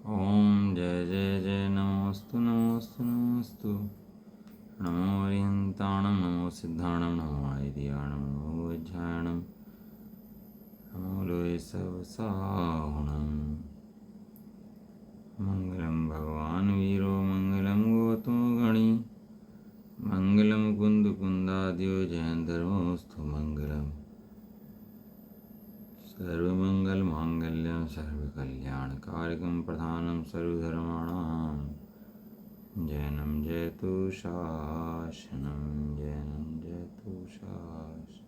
ओम जय जय जय नमोस्तु नमोस्तु नमोस्तु। नमो ओरियंताणं नमो सिद्धाणं नमो आयर्याणं नमो वज्रायणं नमो लोये सवसाहुणं। मंगलं भगवान् वीरो मंगलं गोतो गणी मंगलं कुन्दकुन्दाद्यो जयन्तर्मोऽस्तु मंगलम्। सर्वमङ्गलमाङ्गल्यं सर्वकल्याणकारकं प्रधानं सर्वधर्माणां जयनं जयतु शासनं जयनं जयतु शासनं।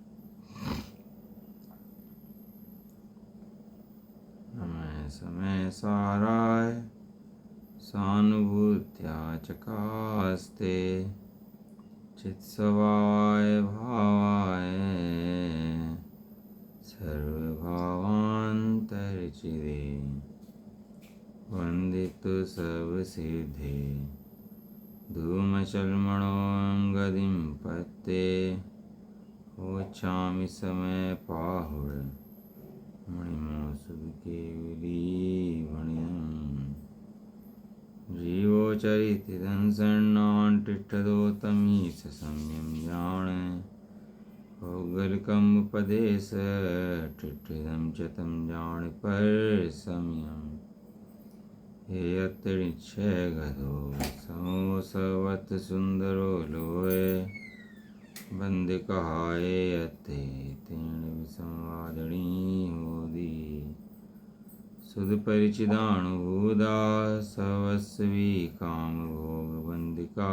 समय समय साराय सानुभूत्या चकास्ते चित्सवाय भावाय सर्वभावान्तरचिरे वन्दितु सर्वसिद्धे धूमचल्मणों गदिं पत्ते वचामि समय पाहुर मणिमोसुकेवलीवणिम् जीवोचरितिदंसन्नान् तिष्ठदोतमीश संयम जान भौगलिकमुपदेश टिट्ठिदं च तं जान पर संयम हे अतृच्छय गधो समोसवत सुंदरो लोये बंदिकहाय अते तीर्ण विसंवादिनी होदी सुध परिचिदानुभूदा सवस्वी काम भोग बंदिका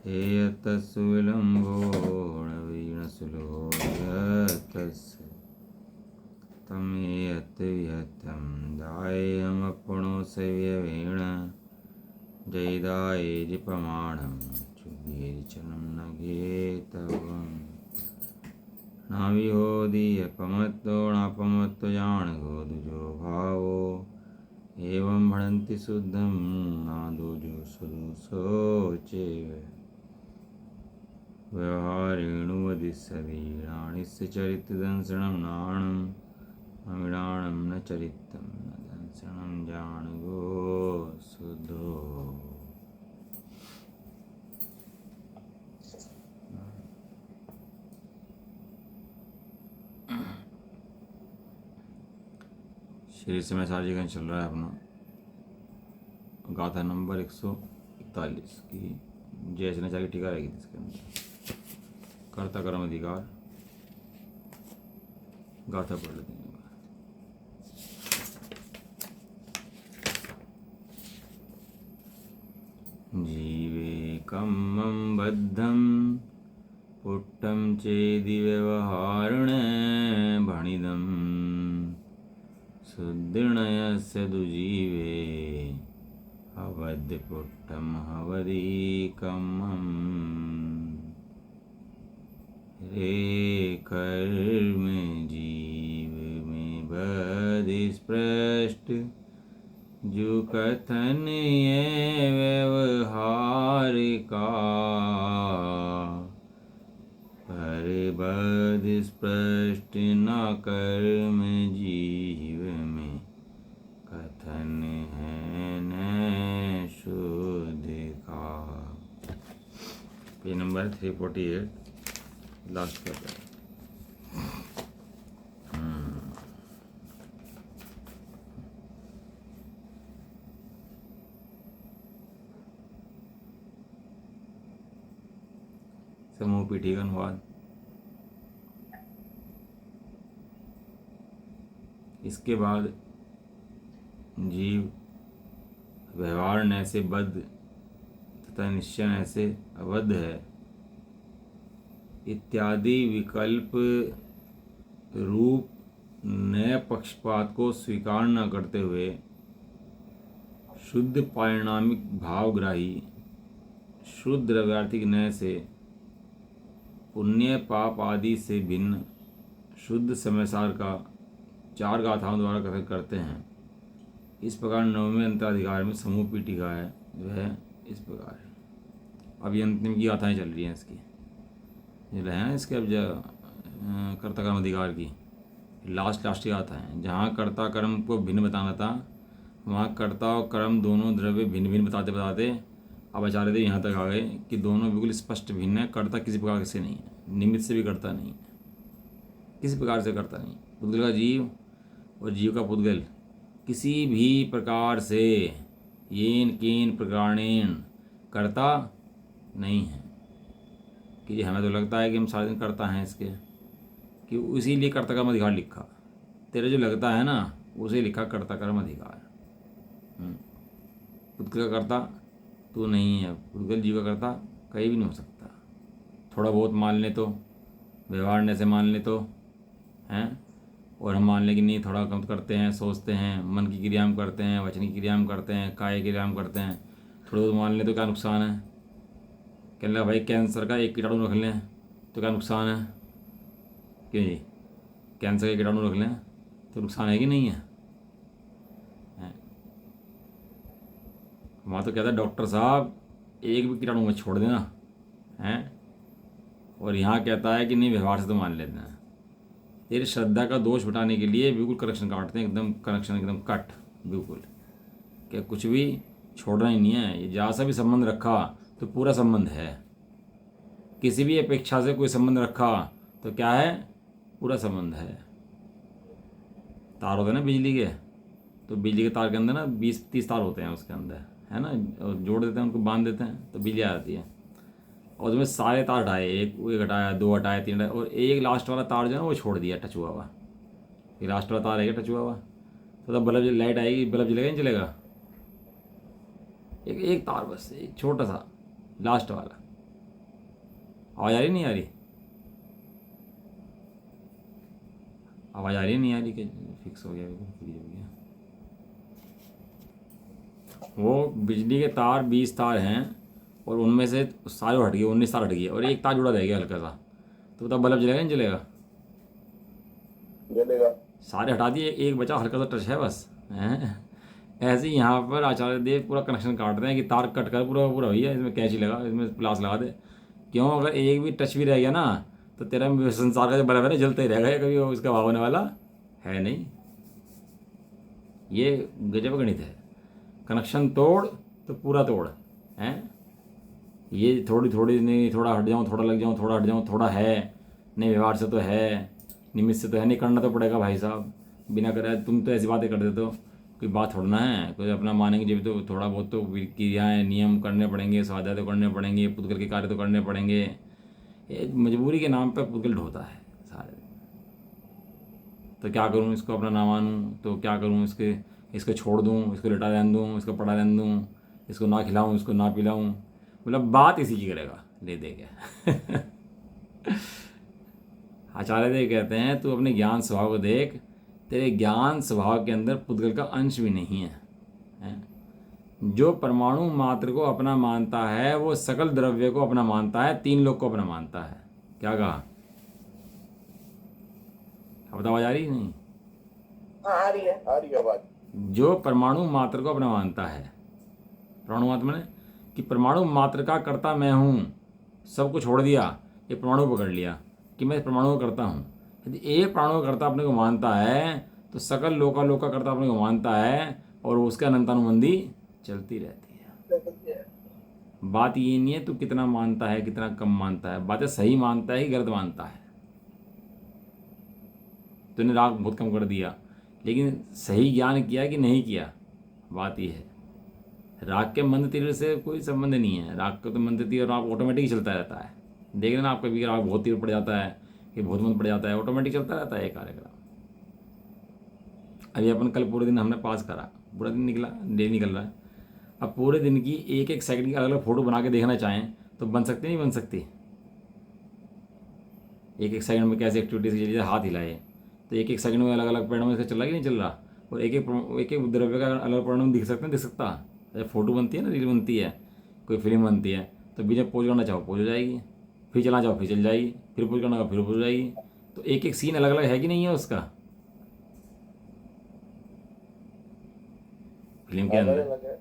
हे तत्सुविलम्बोणवीणसुलोयतस्य तमेयत विहतं दायमपणो सव्यवेण जयदाये जिपमाणं चुगेरिचनं न घेतवम् नाविहोदीयपमत्तो नापमत्तो जाणगोदुजो भावो एवं भणन्ति शुद्धं नादोजो सुदुसोचेव व्यवहारेणुवदिस्सदीराणिस्य चरितदंसनं नाणम् अविडाणं न चरितं न दंसनं जाणगो शुद्धो। श्री समय सार्वजनिक चल रहा है अपना गाथा नंबर 141 की जय शनाचार्य की टीका रहेगी इसके अंदर कर्ता कर्म अधिकार गाथा पढ़ लेते हैं। जीवेकमं बद्धं पुट्टं चेदि व्यवहारेण भणिदं सुदृढयस्य दुजीवे अवद्यपुट्टं हवदीकमम् रे कर्म जीव में बधि स्पृष्ट जो कथन ये व्यवहारिका पर बध स्पष्ट न कर्म जीव में कथन है न शुद्ध का। पेज नंबर 348 लास्ट कर रहे हैं। समूह पीठी का अनुवाद। इसके बाद जीव व्यवहार न से बद्ध तथा निश्चय न से अबद्ध है इत्यादि विकल्प रूप नए पक्षपात को स्वीकार न करते हुए शुद्ध पारिणामिक भावग्राही शुद्ध द्रव्यार्थिक नय से पुण्य पाप आदि से भिन्न शुद्ध समयसार का 4 गाथाओं द्वारा कथन करते हैं। इस प्रकार 9वें अंतराधिकार में समूह पीठिका है वह इस प्रकार है। अभी अंतिम की गाथाएं चल रही हैं इसकी ये रहे हैं इसके अब कर्ता कर्म अधिकार की लास्ट की गाथा है जहाँ कर्ता कर्म को भिन्न बताना था वहाँ कर्ता और कर्म दोनों द्रव्य भिन्न भिन्न बताते बताते अब आचार्य देव यहाँ तक आ गए कि दोनों बिल्कुल स्पष्ट भिन्न है। कर्ता किसी प्रकार से नहीं है, निमित्त से भी कर्ता नहीं है, किसी प्रकार से कर्ता नहीं। पुद्गल का जीव और जीव का पुद्गल किसी भी प्रकार से येन केन प्रकारेण कर्ता नहीं है। कि हमें तो लगता है कि हम सारे दिन करता हैं इसके, कि इसीलिए कर्ता कर्म अधिकार लिखा। तेरे जो लगता है ना उसे लिखा कर्ता कर्म अधिकार। पुद्गल का कर्ता तू नहीं है, पुद्गल जीव का कर्ता कहीं भी नहीं हो सकता। थोड़ा बहुत मान ले तो, व्यवहार से मान ले तो हैं, और हम मान लें कि नहीं थोड़ा कम करते हैं, सोचते हैं, मन की क्रिया हम करते हैं, वचन की क्रिया हम करते हैं, काय की क्रिया हम करते हैं, थोड़ा बहुत मान लें तो क्या नुकसान है। कहने लगा भाई कैंसर का एक कीटाणु रख लें तो क्या नुकसान है। क्यों जी, कैंसर के कीटाणु रख लें तो नुकसान है कि नहीं है। वहाँ तो कहता है डॉक्टर साहब एक भी कीटाणु मत छोड़ देना हैं, और यहाँ कहता है कि नहीं व्यवहार से तो मान लेते हैं। तेरी श्रद्धा का दोष हटाने के लिए बिल्कुल कनेक्शन काटते हैं, एकदम कनेक्शन एकदम कट बिल्कुल, क्या कुछ भी छोड़ना ही नहीं है। ये जहाँ सा भी संबंध रखा तो पूरा संबंध है, किसी भी अपेक्षा से कोई संबंध रखा तो क्या है, पूरा संबंध है। तार होते हैं ना बिजली के, तो बिजली के तार के अंदर ना 20-30 तार होते हैं उसके अंदर, है ना, और जोड़ देते हैं उनको, बांध देते हैं तो बिजली आ जाती है। और उसमें सारे तार हटाए, एक हटाया, 2 हटाए, 3 हटाए, और एक लास्ट वाला तार जो है ना वो छोड़ दिया टच हुआ हुआ। ये लास्ट वाला तार रहेगा टच हुआ हुआ, तो तब बल्ब लाइट आएगी, बल्ब जलेगा नहीं जलेगा। एक तार बस, एक छोटा सा लास्ट वाला। आवाज़ आ रही नहीं आ रही, आवाज़ आ रही नहीं आ रही, कि फिक्स हो गया फ्रीज हो गया। वो बिजली के तार 20 तार हैं और उनमें से सारे हट गए, 19 तार हट गए और एक तार जुड़ा रह गया हल्का सा, तो बताओ बल्ब जलेगा नहीं जलेगा। जलेगा। सारे हटा दिए, एक बचा हल्का सा टच है बस हैं। ऐसे ही यहाँ पर आचार्य देव पूरा कनेक्शन काट रहे हैं कि तार कट कर पूरा पूरा भैया इसमें कैंची लगा, इसमें प्लास लगा दे। क्यों, अगर एक भी टच भी रह गया ना तो तेरा संसार का जो बल्ब है ना जलता ही रहेगा, कभी वो उसका भाव होने वाला है नहीं। ये गजब गणित है, कनेक्शन तोड़ तो पूरा तोड़ हैं। ये थोड़ी थोड़ी नहीं, थोड़ा हट जाऊँ, थोड़ा लग जाऊँ, थोड़ा हट जाऊँ, थोड़ा है नहीं, व्यवहार से तो है, निमित्त से तो है नहीं, करना तो पड़ेगा भाई साहब। बिना करे तुम तो ऐसी बातें कर देते हो, कोई बात थोड़ना है, कोई अपना मानेंगे जब तो थोड़ा बहुत तो क्रियाएँ नियम करने पड़ेंगे, स्वाध्याय तो करने पड़ेंगे, पुद्गल के कार्य तो करने पड़ेंगे। ये मजबूरी के नाम पर पुद्गल ढोता है सारे। तो क्या करूँ, इसको अपना ना मानूँ तो क्या करूँ, इसको छोड़ दूँ, इसको लिटा रहने दूँ, इसको पड़ा रहने दूँ, इसको ना खिलाऊँ, इसको ना पिलाऊँ, मतलब बात इसी की करेगा ले दे के। आचार्य देव कहते हैं तू अपने ज्ञान स्वभाव को देख, तेरे ज्ञान स्वभाव के अंदर पुद्गल का अंश भी नहीं है, हैं? जो परमाणु मात्र को अपना मानता है वो सकल द्रव्य को अपना मानता है, 3 लोक को अपना मानता है। क्या कहा, अब आवाज आ रही नहीं। हाँ आ रही है, आ रही है आवाज। जो परमाणु मात्र को अपना मानता है, परमाणु मात्र मैंने कि परमाणु मात्र का कर्ता मैं हूँ, सब कुछ छोड़ दिया, ये परमाणु पकड़ लिया कि मैं इस परमाणु को करता हूँ। यदि एक परमाणु का कर्ता अपने को मानता है तो सकल लोका लोक का कर्ता अपने को मानता है और उसके अनंतानुबंधी चलती रहती है। बात ये नहीं है तू कितना मानता है कितना कम मानता है, बात है सही मानता है कि गलत मानता है। तूने राग बहुत कम कर दिया, लेकिन सही ज्ञान किया कि नहीं किया, बात यह है। राग के मंद तीर से कोई संबंध नहीं है, राग का तो मंद तीर राग ऑटोमेटिक ही चलता रहता है। देख लेना आप कभी राग बहुत तीर पड़ जाता है कि बहुत मंद पड़ जाता है, ऑटोमेटिक चलता रहता है ये कार्यक्रम। अभी अपन कल पूरे दिन हमने पास करा, पूरा दिन निकला, डे निकल रहा है। अब पूरे दिन की एक एक सेकंड की अलग अलग फोटो बना के देखना चाहें तो बन सकती नहीं बन सकती। एक एक सेकंड में कैसे एक्टिविटीज की, जैसे हाथ हिलाए तो एक एक सेकंड में अलग अलग परिणाम इसका चल रहा है कि नहीं चल रहा, और एक एक द्रव्य का अलग परिणाम दिख सकते हैं, दिख सकता। जब फोटो बनती है ना, रील बनती है, कोई फिल्म बनती है, तो बीच में पोज करना चाहो पोज हो जाएगी, फिर चलना चाहो फिर चल जाएगी, फिर पोज करना चाहो फिर पोज हो जाएगी। तो एक एक सीन अलग अलग है कि नहीं है उसका फिल्म के अंदर।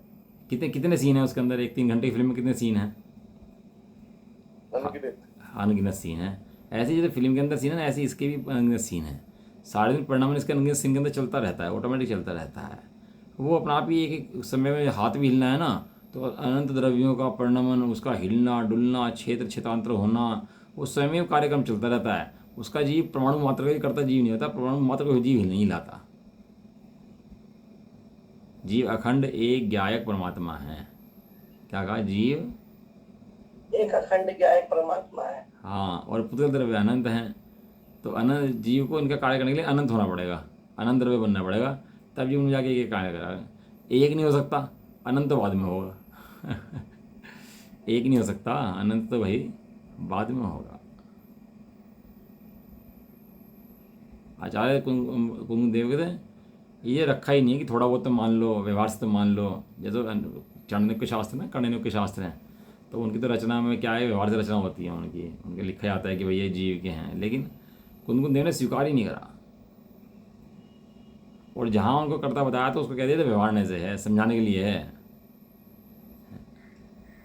कितने कितने सीन है उसके अंदर, 1-3 घंटे की फिल्म में कितने सीन हैं, अनगिनत सीन है। ऐसे जैसे फिल्म के अंदर सीन है ना, ऐसे इसके भी अनगिनत सीन है। सारे दिन परिणाम इसके अनगिनत सीन के अंदर चलता रहता है, ऑटोमेटिक चलता रहता है। वो अपना आप ही एक एक समय में हाथ भी हिलना है ना, तो अनंत द्रव्यों का परिणमन, उसका हिलना डुलना, क्षेत्र क्षेत्रांतर होना, उस समय में कार्यक्रम चलता रहता है। उसका जीव परमाणु मात्र का ही करता, जीव नहीं होता। परमाणु मात्र को जीव हिल नहीं लाता। जीव अखंड एक ज्ञायक परमात्मा है। क्या कहा? जीव एक अखंड ज्ञायक परमात्मा है। हाँ, और पुत्र द्रव्य अनंत हैं। तो अनंत जीव को इनका कार्य करने के लिए अनंत होना पड़ेगा, अनंत द्रव्य बनना पड़ेगा, तब जीव में जाके एक कार्य करेगा। एक नहीं हो सकता, अनंत तो बाद में होगा। एक नहीं हो सकता, अनंत तो भाई बाद में होगा। आचार्य कुंगदेव कहते हैं ये रखा ही नहीं है कि थोड़ा बहुत तो मान लो, व्यवहार से तो मान लो। जैसे चाणक्य शास्त्र हैं, कण्डन्य शास्त्र हैं, तो उनकी तो रचना में क्या है, व्यवहार से रचना होती है उनकी, उनके लिखा जाता है कि भैया जीव के हैं। लेकिन कुंदकुंद देव ने स्वीकार ही नहीं करा, और जहाँ उनको करता बताया तो उसको कह दिया व्यवहारने से है, समझाने के लिए है।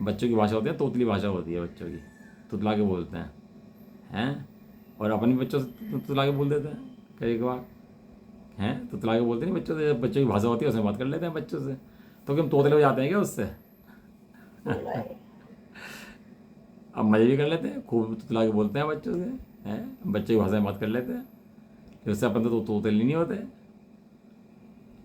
बच्चों की भाषा होती है, तोतली भाषा होती है बच्चों की, तुतला के बोलते हैं, और अपने बच्चों से तुतला के बोल देते हैं कई बार, हैं तुतला के बोलते नहीं बच्चों से। बच्चों की भाषा होती है, उसमें बात कर लेते हैं बच्चों से। तो क्या हम तोतले हो जाते हैं क्या उससे? अब मज़े भी कर लेते हैं, खूब तुतला के बोलते हैं बच्चों से, हैं बच्चे की भाषा में बात कर लेते हैं, उससे अपन तो तोतले नहीं होते।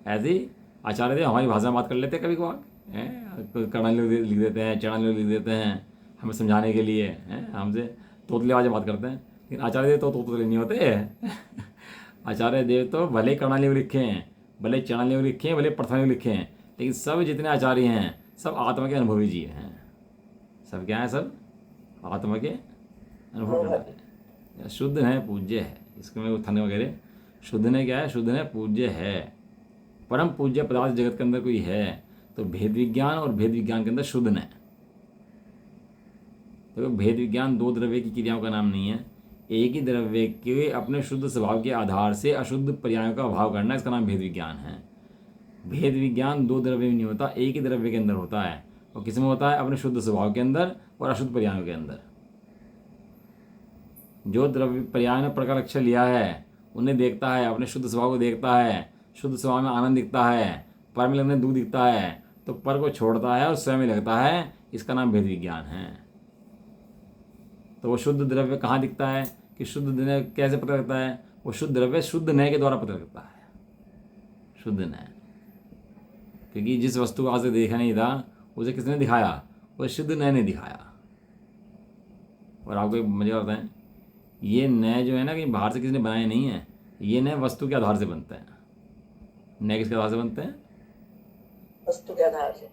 ऐसे ही आचार्य देव हमारी भाषा में बात कर लेते हैं कभी कभार, हैं कड़ा लिख देते हैं, चढ़ा लिख देते हैं हमें समझाने के लिए, हैं हमसे तोतले आवाज़ बात करते हैं। लेकिन आचार्य देव तो तोतले नहीं होते। आचार्य देव तो भले कर्णाली लिखे हैं, भले चणाली लिखे हैं, भले प्रथम लिखे हैं, लेकिन सब जितने आचार्य हैं सब आत्मा के अनुभवी जीव हैं। सब क्या है? सब आत्मा के अनुभव करने वाले, शुद्ध है, पूज्य है। इसके में उत्थान वगैरह, शुद्ध ने क्या है? शुद्ध ने पूज्य है। परम पूज्य पदार्थ जगत के अंदर कोई है तो भेद विज्ञान, और भेद विज्ञान के अंदर शुद्ध ने। तो भेद विज्ञान दो द्रव्य की क्रियाओं का नाम नहीं है, एक ही द्रव्य के अपने शुद्ध स्वभाव के आधार से अशुद्ध पर्यायों का अभाव करना, इसका नाम भेद विज्ञान है। भेद विज्ञान दो द्रव्य में नहीं होता, एक ही द्रव्य के अंदर होता है। और किस में होता है? अपने शुद्ध स्वभाव के अंदर और अशुद्ध पर्यायों के अंदर। जो द्रव्य पर्याय ने प्रकार लक्ष्य लिया है उन्हें देखता है, अपने शुद्ध स्वभाव को देखता है, शुद्ध स्वभाव में आनंद दिखता है, पर में लगने दुख दिखता है, तो पर को छोड़ता है और स्वयं में लगता है, इसका नाम भेद विज्ञान है। तो वो शुद्ध द्रव्य कहाँ दिखता है कि शुद्ध द्रव्य कैसे पता लगता है? वो शुद्ध द्रव्य शुद्ध नय के द्वारा पता लगता है, शुद्ध नय। क्योंकि जिस वस्तु को आज से देखा नहीं था उसे किसने दिखाया? वो शुद्ध नय ने दिखाया। और आपको एक मजा आता है, ये नय जो है ना कि बाहर से किसी ने बनाए नहीं है, ये नय वस्तु के आधार से बनता है। नय किसके आधार से बनते हैं? वस्तु के आधार से।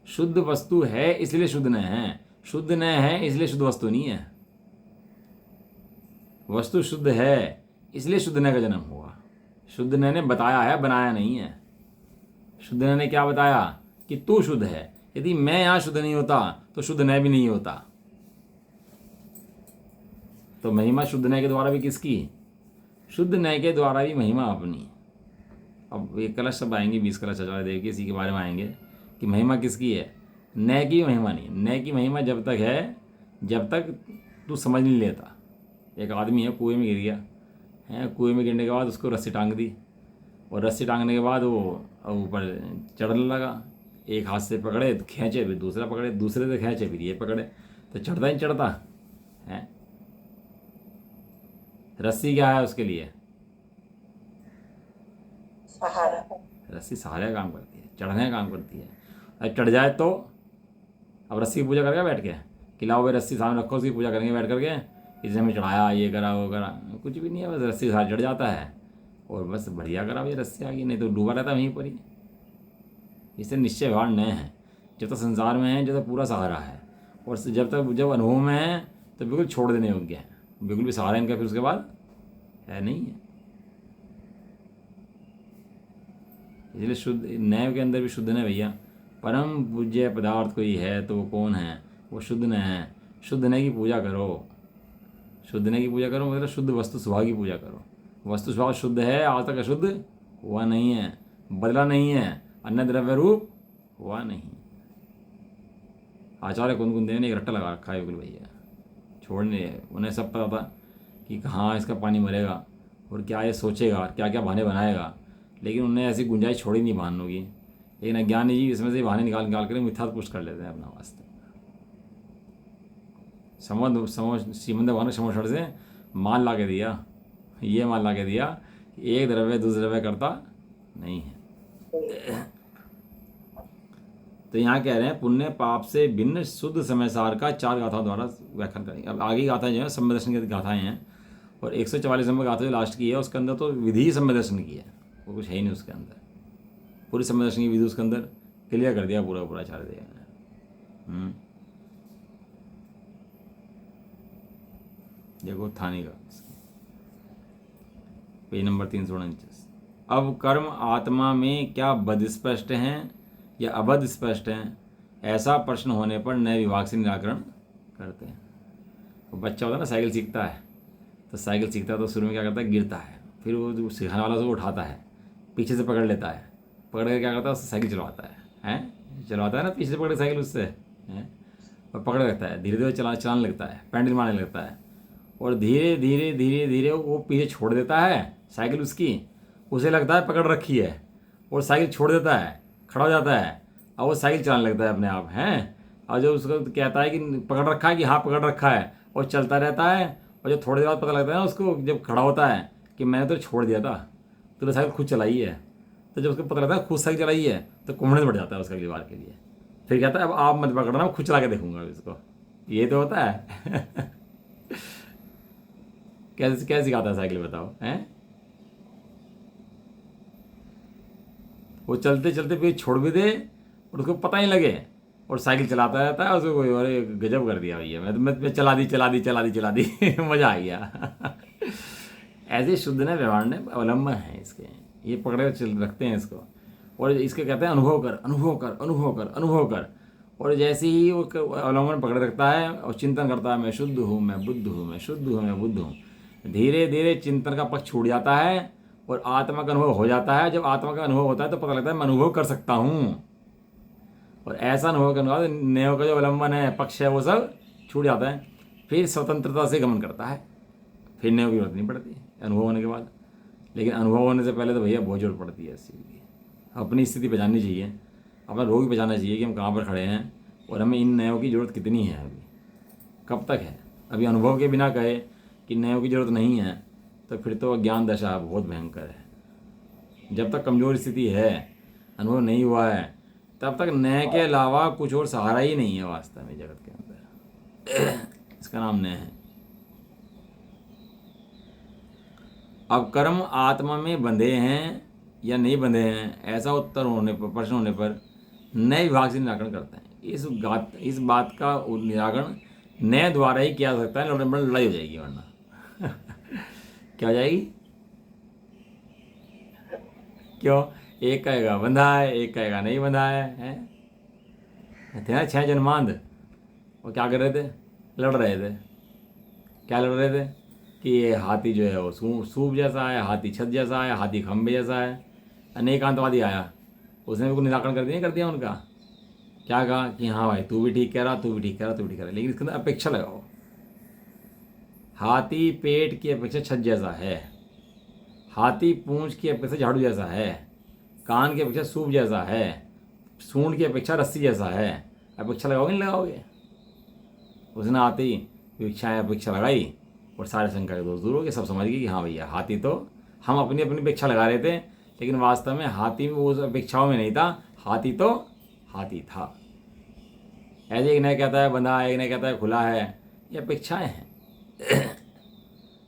शुद्ध वस्तु है इसलिए शुद्ध नय है, शुद्ध नय है इसलिए शुद्ध वस्तु नहीं है। वस्तु शुद्ध है इसलिए शुद्ध नय का जन्म हुआ। शुद्ध नय ने बताया है, बनाया नहीं है। शुद्ध नय ने क्या बताया? कि तू शुद्ध है। यदि मैं यहां शुद्ध नहीं होता तो शुद्ध नय भी नहीं होता। तो महिमा शुद्ध नय के द्वारा भी किसकी? शुद्ध नय के द्वारा भी महिमा अपनी। अब ये कलश सब आएंगे, 20 कलश आचार्य देव के, इसी के बारे में आएंगे कि महिमा किसकी है। नय की महिमा नहीं, नय की महिमा जब तक है जब तक तू समझ नहीं लेता। एक आदमी है कुएं में गिर गया है, कुएं में गिरने के बाद उसको रस्सी टांग दी, और रस्सी टांगने के बाद वो ऊपर चढ़ने लगा। एक हाथ से पकड़े तो खींचे, फिर दूसरा पकड़े, दूसरे से खींचे, फिर ये पकड़े, तो चढ़ता ही चढ़ता है। रस्सी क्या है उसके लिए? सहारा। रस्सी सहारे का काम करती है, चढ़ने का काम करती है। अब चढ़ जाए तो अब रस्सी की पूजा करके बैठ के कि लाओ भाई रस्सी सामने रखो, उसकी पूजा करेंगे बैठ करके, इसने में चढ़ाया, ये करा वो करा, कुछ भी नहीं है। बस रस्सी साथ चढ़ जाता है और बस बढ़िया करा भाई, रस्सी आ गई, नहीं तो डूबा रहता वहीं पर ही। इससे निश्चय व्यवहार नए हैं। जब तक संसार में है जब तक पूरा सहारा है, और जब अनुभव में है तो बिल्कुल छोड़ देने योग्य है, बिल्कुल भी सहारा इनका फिर उसके बाद है नहीं है। इसलिए शुद्ध नए के अंदर भी शुद्ध न भैया। परम पूज्य पदार्थ कोई है तो वो कौन है? वो शुद्ध न है। शुद्ध न की पूजा करो, शुद्ध न की पूजा करो मतलब शुद्ध वस्तु स्वभाव की पूजा करो। वस्तु स्वभाव शुद्ध है, आज तक अशुद्ध हुआ नहीं है, बदला नहीं है, अन्य द्रव्य रूप हुआ नहीं। आचार्य कुंदकुंद देव ने एक रट्टा लगा रखा है बिल्कुल भैया, छोड़ने। उन्हें सब पता था कि कहाँ इसका पानी मरेगा और क्या ये सोचेगा, क्या क्या बहाने बनाएगा, लेकिन उन्हें ऐसी गुंजाइश छोड़ी नहीं बहानों की। लेकिन अज्ञानी जी इसमें से बहाने निकाल निकाल कर मिथ्या पुष्ट कर लेते हैं अपना वास्ते। श्रीमंद भगवान ने समोषण से माल ला के दिया, ये माल ला के दिया कि एक द्रव्य दूसरे द्रव्य करता नहीं है। तो यहाँ कह रहे हैं पुण्य पाप से भिन्न शुद्ध समय सार का 4 गाथाओं द्वारा व्याख्यान करेंगे। अब आगे गाथाएं जो है सम्य दर्शन की गाथाएं हैं, और 144 नंबर गाथा जो लास्ट की है उसके अंदर तो विधि ही सम्य दर्शन की है, वो कुछ है ही नहीं उसके अंदर। पूरी सम्य दर्शन की विधि उसके अंदर क्लियर कर दिया, पूरा पूरा चार दिया। देखो थानी का पेज नंबर 349। अब कर्म आत्मा में क्या बद स्पष्ट हैं या अबद स्पष्ट हैं, ऐसा प्रश्न होने पर नए विभाग से निराकरण करते हैं। तो बच्चा होता है ना, साइकिल सीखता है, तो साइकिल सीखता है तो शुरू में क्या करता है, गिरता है, फिर वो सिखाने वाला उसको उठाता है, पीछे से पकड़ लेता है, पकड़ कर क्या करता है, उससे साइकिल चलवाता है चलवाता है ना, पीछे से पकड़ साइकिल उससे हैं, और पकड़ रखता है, धीरे धीरे चलाने लगता है, पैंडल मारने लगता है, और धीरे धीरे धीरे धीरे वो पीछे छोड़ देता है साइकिल उसकी, उसे लगता है पकड़ रखी है, और साइकिल छोड़ देता है, खड़ा हो जाता है, और वो साइकिल चलाने लगता है अपने आप हैं। और जब उसको कहता है कि पकड़ रखा है, कि हाँ पकड़ रखा है, और चलता रहता है, और जब थोड़ी देर बाद पता लगता है ना उसको, जब खड़ा होता है कि मैंने तो छोड़ दिया था, तो साइकिल खुद चलाई है, तो जब उसको पता लगता है खुद साइकिल चलाई है तो कॉन्फिडेंस बढ़ जाता है उसका अगली बार के लिए। फिर कहता है अब आप मत पकड़ना, मैं खुद चला के देखूंगा इसको। ये तो होता है। कैसे कैसे सिखाता है साइकिल बताओ हैं। वो चलते चलते फिर छोड़ भी दे और उसको पता ही लगे, और साइकिल चलाता रहता है, उसको कोई अरे गजब कर दिया भैया, मैं चला दी। मज़ा आ गया। ऐसे शुद्ध ने व्यवहार ने अवलंबन है इसके, ये पकड़े चल रखते हैं इसको, और इसके कहते हैं अनुभव कर। और जैसे ही वो अवलंबन पकड़े रखता है और चिंतन करता है, मैं शुद्ध हूँ, मैं बुद्ध हूँ, धीरे धीरे चिंतन का पक्ष छूट जाता है और आत्मा का अनुभव हो जाता है। जब आत्मा का अनुभव होता है तो पता लगता है मैं अनुभव कर सकता हूँ, और ऐसा अनुभव करने के बाद नेव का जो अवलंबन है, पक्ष है, वो सब छूट जाता है, फिर स्वतंत्रता से गमन करता है, फिर नेव की जरूरत नहीं पड़ती अनुभव होने के बाद। लेकिन अनुभव होने से पहले तो भैया बहुत जरूरत पड़ती है इस चीज़ की। अपनी स्थिति पहचाननी चाहिए, अपना रोग पहचानना चाहिए कि हम कहाँ पर खड़े हैं, और हमें इन नयों की ज़रूरत कितनी है, अभी कब तक है। अभी अनुभव के बिना कहे कि नयों की ज़रूरत नहीं है तो फिर तो अज्ञान दशा बहुत भयंकर है। जब तक कमज़ोर स्थिति है, अनुभव नहीं हुआ है, तब तक नए के अलावा कुछ और सहारा ही नहीं है वास्तव में जगत के अंदर। इसका नाम नए है। अब कर्म आत्मा में बंधे हैं या नहीं बंधे हैं, ऐसा उत्तर होने पर, प्रश्न होने पर नए विभाग से निराकरण करते हैं। इस बात का निराकरण नए द्वारा ही किया जा सकता है, लड़ाई हो जाएगी वरना। क्या हो जाएगी? क्यों? एक कहेगा बंधा है, एक कहेगा नहीं बंधा है? थे ना 6 जन्मांध, वो क्या कर रहे थे? लड़ रहे थे। क्या लड़ रहे थे? कि ये हाथी जो है वो सूप जैसा है, हाथी छत जैसा है, हाथी खंबे जैसा है। अनेकांतवादी आया, उसने भी निराकरण कर दिया उनका। क्या कहा कि हाँ भाई तू भी ठीक कह रहा, लेकिन इसके अंदर अपेक्षा लगाओ। हाथी पेट की अपेक्षा छत जैसा है, हाथी पूंछ की अपेक्षा झाड़ू जैसा है, कान की अपेक्षा सूप जैसा है, सूंड की अपेक्षा रस्सी जैसा है। अपेक्षा लगाओगे नहीं लगाओगे? उसने आते ही अपेक्षा लगाई और सारे शंका के दोष दूर हो गए। सब समझ गए कि हाँ भैया हाथी तो, हम अपनी अपनी अपेक्षा लगा रहे थे, लेकिन वास्तव में हाथी में वो अपेक्षाओं में नहीं था, हाथी तो हाथी था। ऐसे एक ने कहता है बंधा, एक ने कहता है खुला है, ये अपेक्षाएं हैं।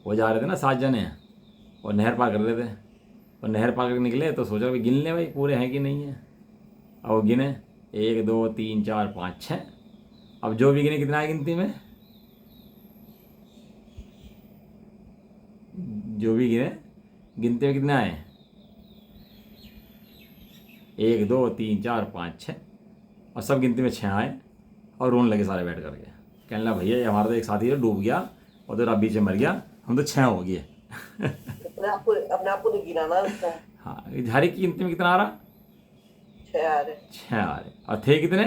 वो जा रहे थे ना 7 जने, और नहर पार कर रहे थे, और नहर पार करके निकले तो सोचा भाई गिन ले भाई पूरे हैं कि नहीं है। अब वो गिने 1 2 3 4 5 6। अब जो भी गिने कितना है गिनती में? जो भी गिने गिनते में कितना है? 1 2 3 4 5 6, और सब गिनती में 6 आए, और रोने लगे सारे बैठ करके। कहने लगा भैया हमारा तो एक साथी है डूब गया और तो रब से मर गया, हम तो 6 हो गए। अपने आप को नहीं गिनाना उसका। हाँ, हर एक की गिनती में कितना आ रहा? 6 आ रहे। 6 आ रहे। और थे कितने?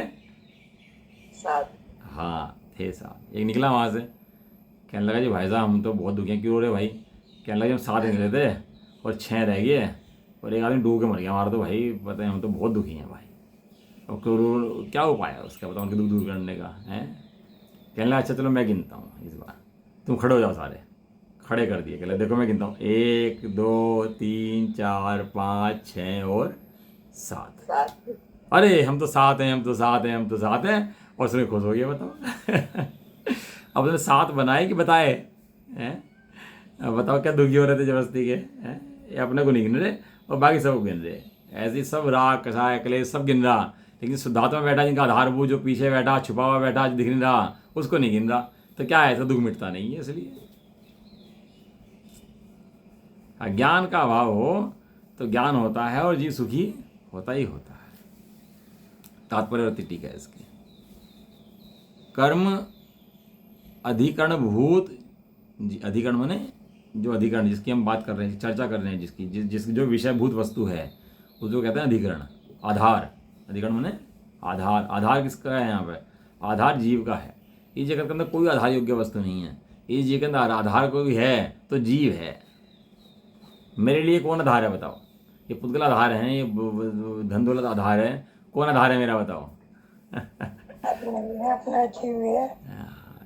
7। हाँ थे 7। एक निकला वहाँ से, कहने लगा जी भाई साहब हम तो बहुत दुखी हैं। क्यों हो रहे भाई? कहने लगे हम 7 निकले थे और 6 रह गए, और एक आदमी डूब के मर गया। हमारा तो भाई पता है, हम तो बहुत दुखी हैं भाई। और क्या उपाय है उसका, बताओ, उनके दुख दूर करने का है? कहने लगा अच्छा चलो मैं गिनता हूँ इस बार, तुम खड़े हो जाओ सारे। खड़े कर दिए, कहले देखो मैं गिनता हूँ, 1 2 3 4 5 6 और 7। 7। अरे हम तो 7 हैं, हम तो 7 हैं, हम तो 7 हैं। और उसने खुश हो गया, बताओ। अब उसने 7 बनाए कि बताए हैं? अब बताओ क्या दुखी हो रहे थे जबरदस्ती के हैं? ये अपने को नहीं गिन रहे और बाकी सबको गिन रहे। ऐसे ही सब राग कसाय क्लेश सब गिन रहा, लेकिन शुद्धात्मा बैठा जिनका आधारभूत, जो पीछे बैठा छुपा हुआ बैठा जो दिख नहीं रहा, उसको नहीं गिन रहा। तो क्या है, ऐसा दुख मिटता नहीं है। इसलिए ज्ञान का अभाव हो तो ज्ञान होता है और जीव सुखी होता ही होता है। तात्पर्य टीका है इसकी। कर्म अधिकरण भूत, अधिकरण माने जो अधिकरण जिसकी हम बात कर रहे हैं, चर्चा कर रहे हैं, जिसकी जो विषयभूत वस्तु है उसको कहते हैं अधिकरण, आधार। अधिकरण माने आधार। आधार किसका है यहाँ पे? आधार जीव का है। इस जगत के अंदर कोई आधार योग्य वस्तु नहीं है। इस जीव के अंदर आधार कोई है तो जीव है। मेरे लिए कौन आधार है बताओ? ये पुद्गल आधार है, ये धन दौलत आधार है, कौन आधार है मेरा बताओ? अपना जीव है।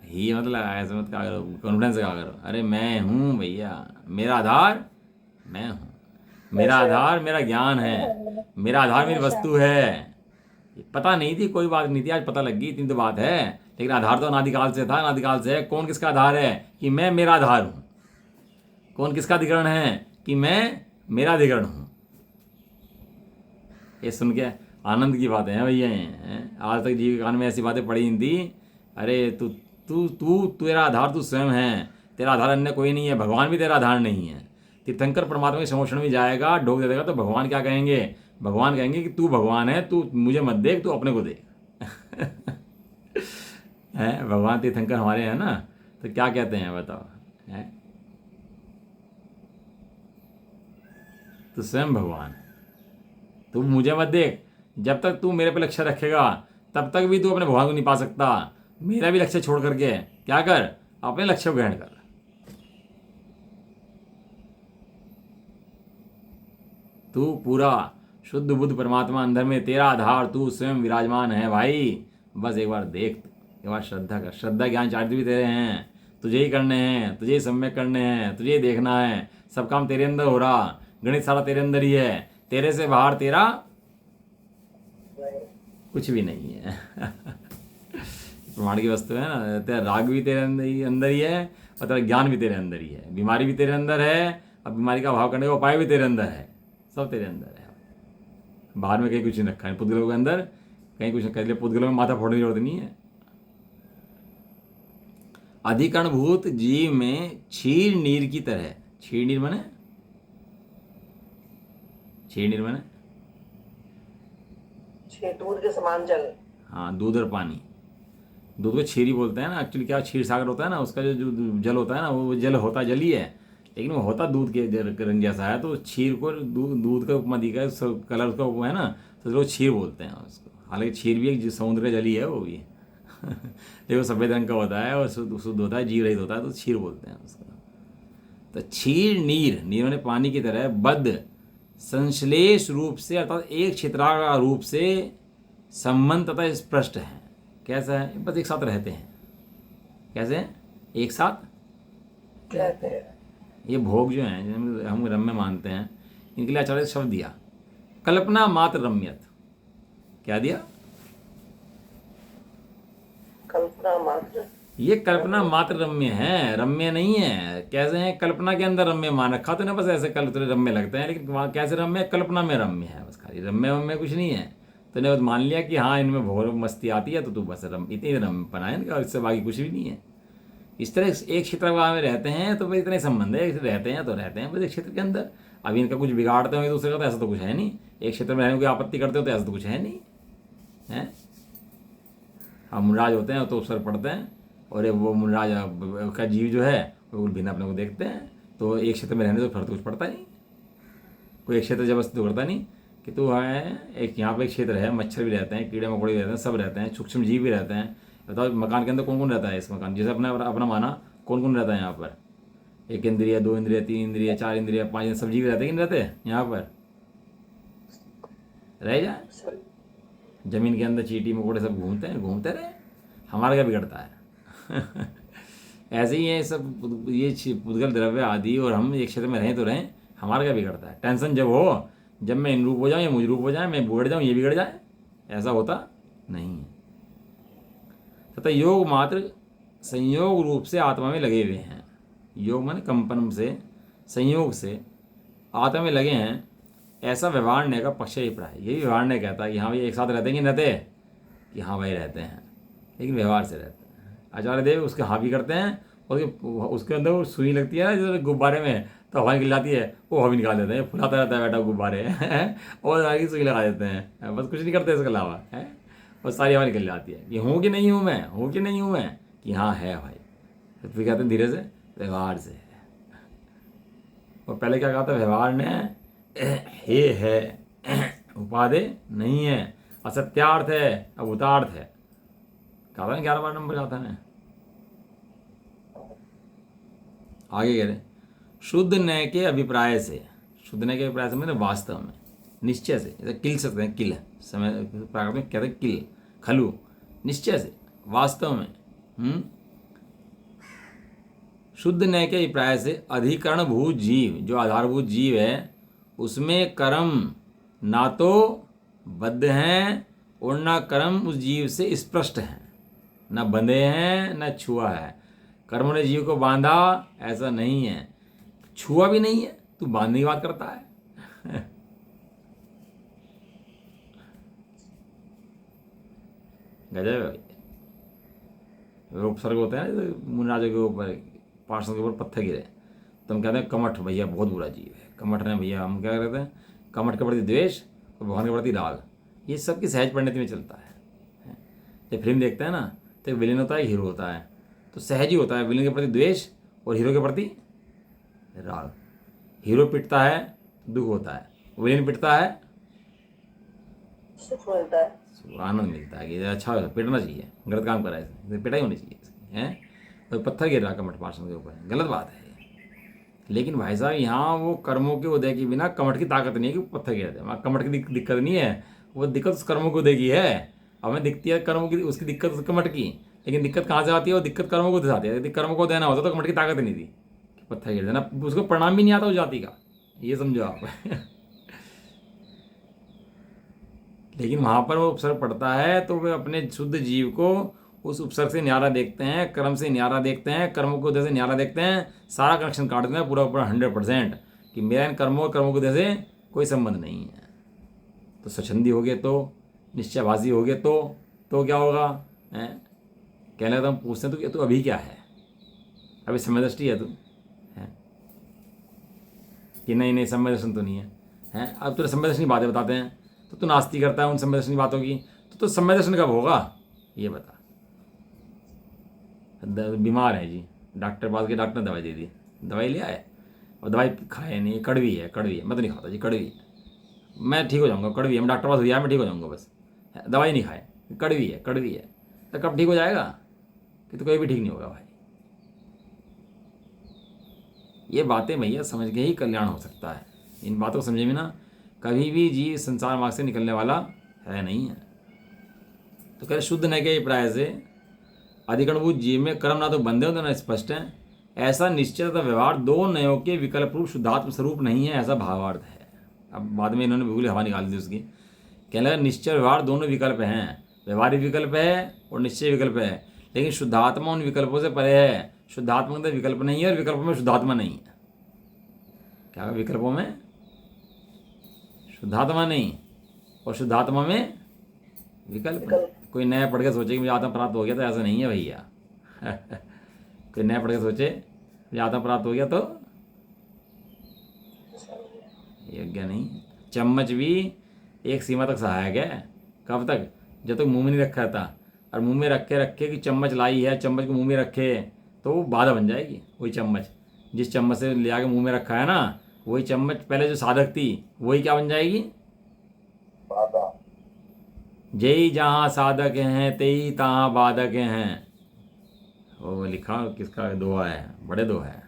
ही मतलब ऐसे मत क्या करो, कॉन्फिडेंस क्या करो। अरे मैं हूँ भैया, मेरा आधार मैं हूँ। मेरा आधार मेरा ज्ञान है, मेरा आधार मेरी वस्तु है। पता नहीं थी, कोई बात नहीं थी, आज पता लग गई, इतनी तो बात है। लेकिन आधार तो अनादिकाल से था, अनादिकाल से है। कौन किसका आधार है? कि मैं मेरा आधार हूँ। कौन किसका अधिकरण है? कि मैं मेरा अधिकरण हूँ। ये सुन के आनंद की बातें हैं भैया। आज तक जीव के कान में ऐसी बातें पड़ी नहीं थी। अरे तू तू तू तेरा आधार तू स्वयं है, तेरा आधार अन्य कोई नहीं है। भगवान भी तेरा आधार नहीं है। तीर्थंकर परमात्मा के समोषण में जाएगा, ढोक दे देगा तो भगवान क्या कहेंगे? भगवान कहेंगे कि तू भगवान है, तू मुझे मत देख, तू अपने को देख। है भगवान तीर्थंकर हमारे हैं ना, तो क्या कहते हैं बताओ? है तू स्वयं भगवान, तू मुझे मत देख। जब तक तू मेरे पे लक्ष्य रखेगा तब तक भी तू अपने भगवान को नहीं पा सकता। मेरा भी लक्ष्य छोड़ करके क्या कर, अपने लक्ष्य को ग्रहण कर। तू पूरा शुद्ध बुद्ध परमात्मा अंदर में, तेरा आधार तू स्वयं विराजमान है भाई। बस एक बार देख, एक बार श्रद्धा कर। श्रद्धा ज्ञान चारित्र भी तेरे हैं, तुझे ही करने हैं, तुझे ही सम्यक करने हैं, तुझे ही देखना है। सब काम तेरे अंदर हो रहा, गणित सारा तेरे अंदर ही है। तेरे से बाहर तेरा कुछ भी नहीं है। प्रमाण की वस्तु है ना। तेरा राग भी तेरे अंदर ही है और तेरा ज्ञान भी तेरे अंदर ही है। बीमारी भी तेरे अंदर है और बीमारी का अभाव करने का उपाय भी तेरे अंदर है। सब तेरे अंदर है। बाहर में कहीं कुछ नहीं रखा है। पुद्गलों के अंदर कहीं कुछ कर लिया। पुद्गलों में माथा फोड़ने की जरूरत नहीं है। अधिकरणभूत जीव में क्षीर नीर की तरह। क्षीर नीर माने, क्षीर नीर माने दूध के समान जल। हाँ, दूध और पानी। दूध को क्षीरी बोलते हैं ना। एक्चुअली क्या क्षीर सागर होता है ना, उसका जो जल होता है ना, वो जल होता जल ही है, लेकिन वो होता दूध के रंग जैसा है। तो क्षीर को दूध का उपमा दी का कलर उसका वो है ना, तो लोग क्षीर बोलते हैं उसको। हालांकि क्षीर भी एक समुद्र का जल ही है वो भी। लेकिन वो सफ़ेद रंग का होता है और शुद्ध होता है, जीव रहित होता है, तो क्षीर बोलते हैं उसको। तो क्षीर नीर, नीर ने पानी की तरह बद्ध संश्लेष रूप से, अर्थात एक क्षेत्राकार रूप से संबंध तथा स्पष्ट है। कैसा है? बस एक साथ रहते हैं। कैसे हैं? एक साथ रहते हैं। ये भोग जो हैं, हम रम्य मानते हैं, इनके लिए आचार्य शब्द दिया कल्पना मात्र रम्यत। क्या दिया? कल्पना मात्र। ये कल्पना मात्र रम्य है, रम्य नहीं है। कैसे है? कल्पना के अंदर रम्य मान रखा तो ना, बस ऐसे कल तो रम्य लगते हैं, लेकिन वहाँ कैसे रम्य? कल्पना में रम्य है बस, खाली रम्य वम्य कुछ नहीं है। तो ने बस मान लिया कि हाँ इनमें भोर मस्ती आती है, तो तू बस इतनी रम्य बनाए इनका, इससे बाकी कुछ भी नहीं है। इस तरह एक क्षेत्र में रहते हैं तो बस इतने संबंध है। रहते हैं तो रहते हैं बस एक क्षेत्र के अंदर। अभी इनका कुछ बिगाड़ते हो दूसरे का तो ऐसा तो कुछ है नहीं। एक क्षेत्र में रहने की आपत्ति करते हो तो ऐसा तो कुछ है नहीं है। हम मुनराज होते हैं तो अवसर पढ़ते हैं, और वो मुनराज का जीव जो है वो भिन्न अपने को देखते हैं। तो एक क्षेत्र में रहने तो फर्क तो कुछ पड़ता नहीं। कोई एक क्षेत्र जबरदस्ती तो करता नहीं कि तू है एक यहाँ पर एक क्षेत्र है, मच्छर भी रहते हैं, कीड़े मकोड़े भी रहते हैं, सब रहते हैं, सूक्ष्म जीव भी रहते हैं। बताओ मकान के अंदर कौन कौन रहता है? इस मकान जैसे अपना माना, कौन कौन रहता है यहाँ पर? 1 इंद्रिय, 2 इंद्रिय, 3 इंद्रिय, 4 इंद्रिय, 5 सब जीव रहते हैं कि नहीं रहते यहाँ पर? रह जाए। जमीन के अंदर चींटी मकोड़े सब घूमते हैं, घूमते रहे, हमारा क्या बिगड़ता है। ऐसे ही है सब ये पुद्गल द्रव्य आदि, और हम एक क्षेत्र में रहें तो रहें, हमारा क्या बिगड़ता है। टेंशन जब हो, जब मैं इन रूप हो जाऊँ या मुझ रूप हो जाए, मैं बिगड़ जाऊँ ये बिगड़ जाए, ऐसा होता नहीं है। तथा योग मात्र संयोग रूप से आत्मा में लगे हुए हैं। योग माने कंपन से, संयोग से आत्मा में लगे हैं, ऐसा व्यवहारण्य का पक्ष ही पड़ा है। यही व्यवहारण्य कहता है कि हाँ भाई एक साथ रहते हैं कि रहते, कि हाँ भाई रहते हैं, लेकिन व्यवहार से रहते हैं। आचार्य देव उसके हाँ भी करते हैं, और उसके अंदर वो सुई लगती है ना जैसे गुब्बारे में, तो हवा निकल जाती है, वो हवा भी निकाल देते हैं, फुलाता रहता है बेटा गुब्बारे और आगे सुई लगा देते हैं, बस कुछ नहीं करते इसके अलावा है, और सारी हवा निकल जाती है। कि हूँ कि नहीं हूँ मैं, हूँ कि नहीं हूँ मैं, कि हाँ है भाई। तो फिर कहते हैं धीरे से व्यवहार से है। और पहले क्या कहा था, व्यवहार ने हे है, उपाधि नहीं है, असत्यार्थ है, अभूतार्थ है। कहा था ना 11 नंबर कहा था ने। आगे कह रहे शुद्ध नय के अभिप्राय से, शुद्ध नय के अभिप्राय से मतलब वास्तव में, निश्चय से, जैसे किल सकते हैं, किल समय प्राकृत में कहते हैं किल, खलु, निश्चय से, वास्तव में। शुद्ध नय के अभिप्राय से अधिकरणभूत जीव, जो आधारभूत जीव है, उसमें कर्म ना तो बद्ध हैं और ना कर्म उस जीव से स्पष्ट हैं, ना बंधे हैं ना छुआ है। कर्म ने जीव को बांधा ऐसा नहीं है, छुआ भी नहीं है, तू बांधने की बात करता है। गजब है। उपसर्ग होते हैं ना मुनिराजों के ऊपर, पार्षदों के ऊपर पत्थर गिरे, तो हम कहते हैं कमठ भैया बहुत बुरा जीव है, कमठ ने भैया, हम क्या कहते हैं कमठ के प्रति द्वेष और भगवान के प्रति राग। ये सब की सहज परिणति में चलता है। जब फिल्म देखते हैं ना, तो एक विलेन होता है, हीरो होता है, तो सहज ही होता है विलेन के प्रति द्वेष और हीरो के प्रति राग। हीरो पिटता है दुख होता है, विलेन पिटता है सुख मिलता है, आनंद मिलता है कि अच्छा पिटना चाहिए, गलत काम करा है इसने, पिटाई होनी चाहिए इसकी है। तो पत्थर गिर रहा कमठ पार्षद के ऊपर, गलत बात है। लेकिन भाई साहब यहाँ वो कर्मों के उदय के बिना कमठ की ताकत नहीं है कि पत्थर गिर जाए। वहाँ कमठ की दिक्कत नहीं है, वो दिक्कत उस कर्मों के उदय की है। हमें दिखती है कर्मों की, उसकी दिक्कत उस कमठ की, लेकिन दिक्कत कहाँ से आती है, वो दिक्कत कर्मों को आती है। यदि कर्मों को देना होता तो कमठ की ताकत नहीं थी कि पत्थर गिर देना, उसको प्रणाम भी नहीं आता उस जाति का, ये समझो आप। लेकिन वहाँ पर वो उपसर्ग पड़ता है तो वे अपने शुद्ध जीव को उस उपसर्ग से न्यारा देखते हैं, कर्म से न्यारा देखते हैं, कर्मों के उदय से न्यारा देखते हैं, सारा कनेक्शन काट देते हैं पूरा पूरा 100% कि मेरा इन कर्मों और कर्मों के उदय से कोई संबंध नहीं है। तो स्वच्छंदी हो गए तो, निश्चयभाषी हो गए तो क्या होगा है? कहने लगा हम पूछते हैं तो अभी क्या है, अभी समय दृष्टि है तू है कि नहीं समय दर्शन तो नहीं है। अब तुझे समय दर्शनी बातें बताते हैं तो तू नास्ती करता है उन समय दर्शनी बातों की, तो समय दर्शन कब होगा ये बता। बीमार है जी, डॉक्टर पास के, डॉक्टर ने दवाई दे दी, दवाई ले आए और दवाई खाए नहीं, कड़वी है मैं तो नहीं खाता जी, कड़वी है, मैं ठीक हो जाऊंगा, कड़वी है, मैं डॉक्टर पास गया मैं ठीक हो जाऊंगा, बस दवाई नहीं खाए, कड़वी है। तो कब ठीक हो जाएगा, कि तो कोई भी ठीक नहीं होगा भाई। ये बातें भैया समझ के ही कल्याण हो सकता है। इन बातों को समझे बिना कभी भी जीव संसार मार्ग से निकलने वाला है नहीं है। तो कह रहे शुद्ध न के प्राय से अधिकरणभूत जीव में कर्म ना तो बंधे होते ना स्पष्ट है, ऐसा निश्चय तथा व्यवहार दो नयों के विकल्प रूप शुद्धात्म स्वरूप नहीं है, ऐसा भावार्थ है। अब बाद में इन्होंने बिल्कुल हवा निकाल दी उसकी। कहने लगा निश्चय व्यवहार दोनों विकल्प हैं, व्यवहारिक विकल्प है और निश्चय विकल्प है, लेकिन शुद्धात्मा उन विकल्पों से परे है। शुद्धात्मा के विकल्प नहीं है और विकल्पों में शुद्धात्मा नहीं है। क्या विकल्पों में शुद्धात्मा नहीं और शुद्धात्मा में विकल्प नहीं। कोई नया पढ़ के सोचे कि मुझे आत्मा प्राप्त हो गया, तो ऐसा नहीं है भैया। कोई नया पढ़ के सोचे मुझे आत्मा प्राप्त हो गया तो योग्य नहीं। चम्मच भी एक सीमा तक सहायक है। कब तक, जब तक मुंह में नहीं रखा था, और मुंह में रखे कि चम्मच लाई है, चम्मच को मुंह में रखे तो वो बाधा बन जाएगी। वही चम्मच जिस चम्मच से ले आके मुंह में रखा है ना, वही चम्मच पहले जो साधक थी वही क्या बन जाएगी, बाधा। जय जहाँ साधक हैं तेई तहाँ बाधक हैं। वो लिखा किसका दोहा है, बड़े दोहा है।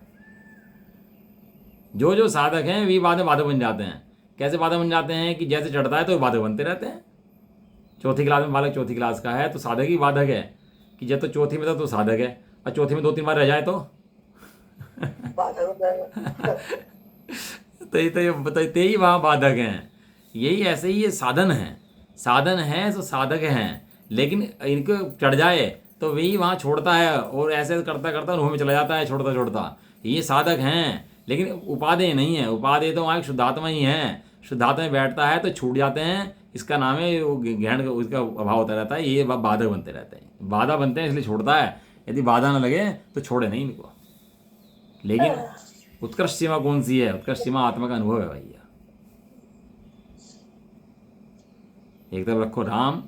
जो साधक हैं वे बाद में बाधक बन जाते हैं। कैसे बाधक बन जाते हैं कि जैसे चढ़ता है तो बाधक बनते रहते हैं। चौथी क्लास में बालक चौथी क्लास का है तो साधक ही बाधक है कि जब तो चौथी में था तो साधक है, और चौथी में 2-3 बार रह जाए तो बाधक हो जाएगा। तो ही वहाँ बाधक हैं। यही ऐसे ही ये साधन है तो साधक हैं, लेकिन इनको चढ़ जाए तो वही वहाँ छोड़ता है और ऐसे करता करता अनुभव में चला जाता है छोड़ता छोड़ता। ये साधक हैं, लेकिन उपादेय नहीं है। उपादेय तो वहाँ एक शुद्धात्मा ही है। शुद्धात्मा में बैठता है तो छूट जाते हैं, इसका नाम है वो ग्रहण, उसका अभाव होता रहता है। ये बाधक बनते रहते हैं, बाधा बनते हैं इसलिए छोड़ता है। यदि बाधा ना लगे तो छोड़े नहीं इनको। लेकिन उत्कृष्ट सीमा कौन सी है? उत्कृष्ट सीमा आत्मा का अनुभव है भैया। एक तरफ रखो राम,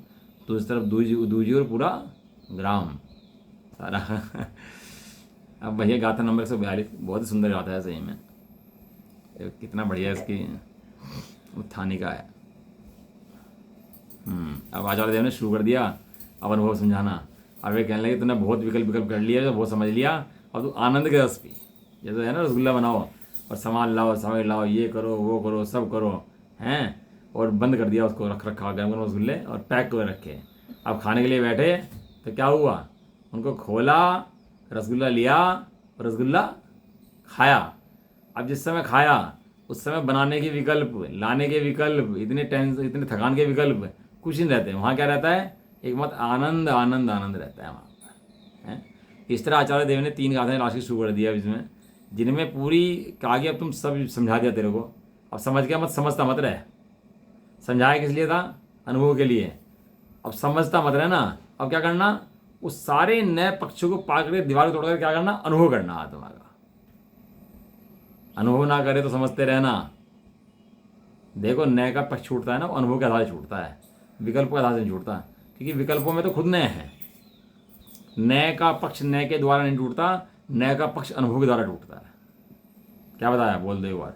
दूसरी तरफ दूजी और पूरा ग्राम सारा। अब भैया गाथा नंबर 142 बहुत ही सुंदर गाथा है सही में। कितना बढ़िया इसकी उत्थानिका है। अब आचार्य देव ने शुरू कर दिया अब अनुभव समझाना। अब वे कहने लगे तूने बहुत विकल्प कर लिया, बहुत समझ लिया, अब तू आनंद के रस पी। जैसे है ना रसगुल्ला बनाओ और सामान लाओ, समझ लाओ, ये करो वो करो सब करो हैं, और बंद कर दिया उसको, रखा गरम गरम रसगुल्ले और पैक कर रखे। अब खाने के लिए बैठे तो क्या हुआ, उनको खोला, रसगुल्ला लिया, रसगुल्ला खाया। अब जिस समय खाया उस समय बनाने के विकल्प, लाने के विकल्प, इतने टेंशन, इतने थकान के विकल्प कुछ नहीं रहते। वहाँ क्या रहता है? एक मत आनंद आनंद आनंद रहता है वहाँ पर, है। इस तरह आचार्य देव ने 3 गाथाएं लास्ट की शुरू कर दिया इसमें, जिनमें पूरी कहा गया अब तुम सब समझा दिया तेरे को, अब समझ गया मत, समझता मत रहे। समझाया किस लिए था? अनुभव के लिए। अब समझता मत रहना। अब क्या करना? उस सारे नए पक्षों को पार करके दीवार को तोड़कर क्या करना? अनुभव करना आत्मा का। अनुभव ना करे तो समझते रहना। देखो नए का पक्ष छूटता है ना, वो अनुभव के आधार से छूटता है, विकल्प के आधार से नहीं छूटता, क्योंकि विकल्पों में तो खुद नए हैं। नए का पक्ष नए के द्वारा नहीं टूटता, नए का पक्ष अनुभव के द्वारा टूटता है। क्या बताया? बोल दो एक बार।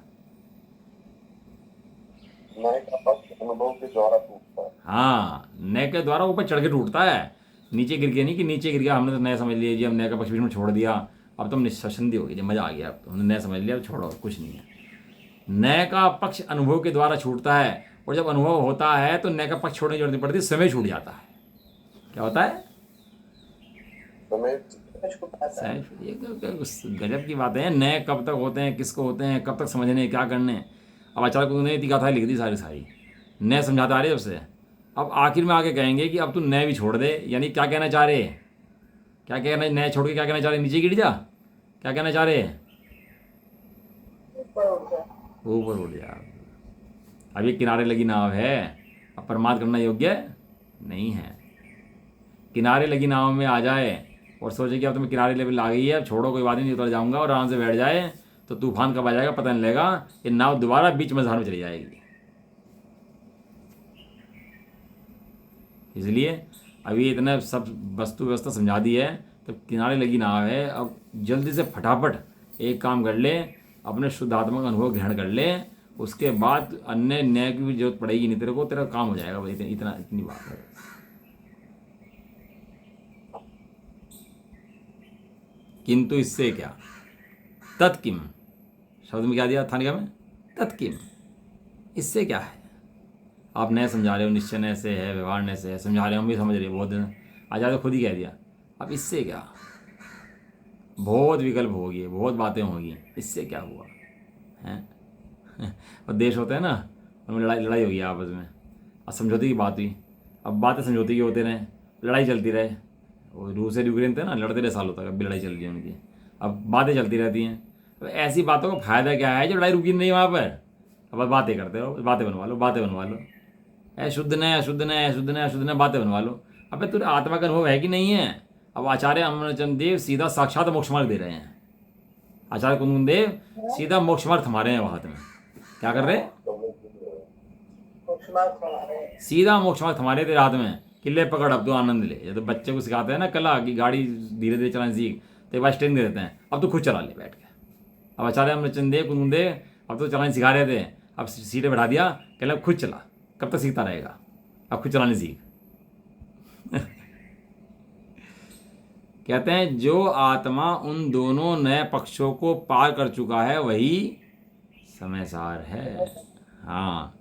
नए का पक्ष अनुभव के द्वारा टूटता है। हाँ, नए के द्वारा ऊपर चढ़ के टूटता है, नीचे गिर के नहीं कि नीचे गिर गया हमने तो नया समझ लिया जी, हम नए का पक्ष बीच में छोड़ दिया, अब तुम निश्चंदी हो गई जी, मजा आ गया, अब तो हमने नया समझ लिया, अब छोड़ो, कुछ नहीं है। नए का पक्ष अनुभव के द्वारा छूटता है, और जब अनुभव होता है तो नए का पक्ष छोड़ने की जरूरत नहीं पड़ती, समय छूट जाता है। क्या होता है? समय ये गजब की बातें हैं। नए कब तक होते हैं, किसको होते हैं, कब तक समझने, क्या करने। अब आचार्य को ने इतनी गाथा लिख दी सारी नए समझाता आ रहे उससे। अब आखिर में आके कहेंगे कि अब तू नए भी छोड़ दे, यानी क्या कहना चाह रहे? क्या कहना, नए छोड़ के क्या कहना चाह रहे? नीचे गिर जा, क्या कहना चाह रहे? ऊपर उठ जा। अब ये किनारे लगी नाव है, अब परमार्थ करना योग्य नहीं है। किनारे लगी नाव में आ जाए और सोचे कि अब तो मैं किनारे लेवल आ गई है, अब छोड़ो कोई बात नहीं, उतर जाऊंगा, और आराम से बैठ जाए तो तूफान कब आ जाएगा पता नहीं लगेगा, ये नाव दोबारा बीच मझधार में चली जाएगी। इसलिए अभी इतना सब वस्तु व्यवस्था समझा दी है तो किनारे लगी नाव है, अब जल्दी से फटाफट एक काम कर ले, अपने शुद्धात्मा का अनुभव ग्रहण कर ले, उसके बाद अन्य न्याय की भी जरूरत पड़ेगी नहीं तेरे को, तेरा काम हो जाएगा। भाई इतनी बात है। किंतु इससे क्या? तत्किम शब्द में क्या दिया थानिका में? तत्किम, इससे क्या है? आप नए समझा रहे हो, निश्चय नए से है, व्यवहार नए से है, समझा रहे हो, हम भी समझ रहे हैं बहुत दिन, आचार्य तो खुद ही कह दिया। अब इससे क्या? बहुत विकल्प होगी, बहुत बातें होगी, इससे क्या हुआ हैं? और देश होते हैं ना, उनमें लड़ाई होगी आपस में, अब समझौते की बात हुई, अब बातें समझौते की होते रहे, लड़ाई चलती रहे। वो रूस और यूक्रेन थे ना, लड़ते रहे सालों तक, अब भी लड़ाई चल रही है उनकी, अब बातें चलती रहती हैं। अब ऐसी बातों का फायदा क्या है जो लड़ाई रुकी नहीं वहाँ पर? अब बातें करते रहो, बातें बनवा लो, बातें बनवा लो, शुद्ध न अशुद्ध न अशुद्ध न अशुद्ध न, बातें बनवा लो। अबे तुझे आत्मा का अनुभव है कि नहीं है? अब आचार्य अमरचंद देव सीधा साक्षात मोक्ष मार्ग दे रहे हैं। आचार्य कुंदन देव सीधा मोक्ष मार्ग थमा रहे हैं हाथ में। क्या कर रहे हैं? सीधा मोक्ष मार्ग थमा रहे तेरे हाथ में कि ले पकड़, अब तो आनंद ले। जब तो बच्चे को सिखाते हैं ना कला की गाड़ी धीरे धीरे चलाना सीख, तो एक बार स्टेरिंग दे देते हैं, अब तो खुद चला ले बैठ के। अब आचार्य अमरचंद देव कुंदन देव अब तो चलाने सिखा रहे थे, अब सीटें बैठा दिया, कहला खुद चला, कब तक सीखता रहेगा, अब खुद चलाने सीख। कहते हैं जो आत्मा उन दोनों नए पक्षों को पार कर चुका है वही समयसार है। हाँ,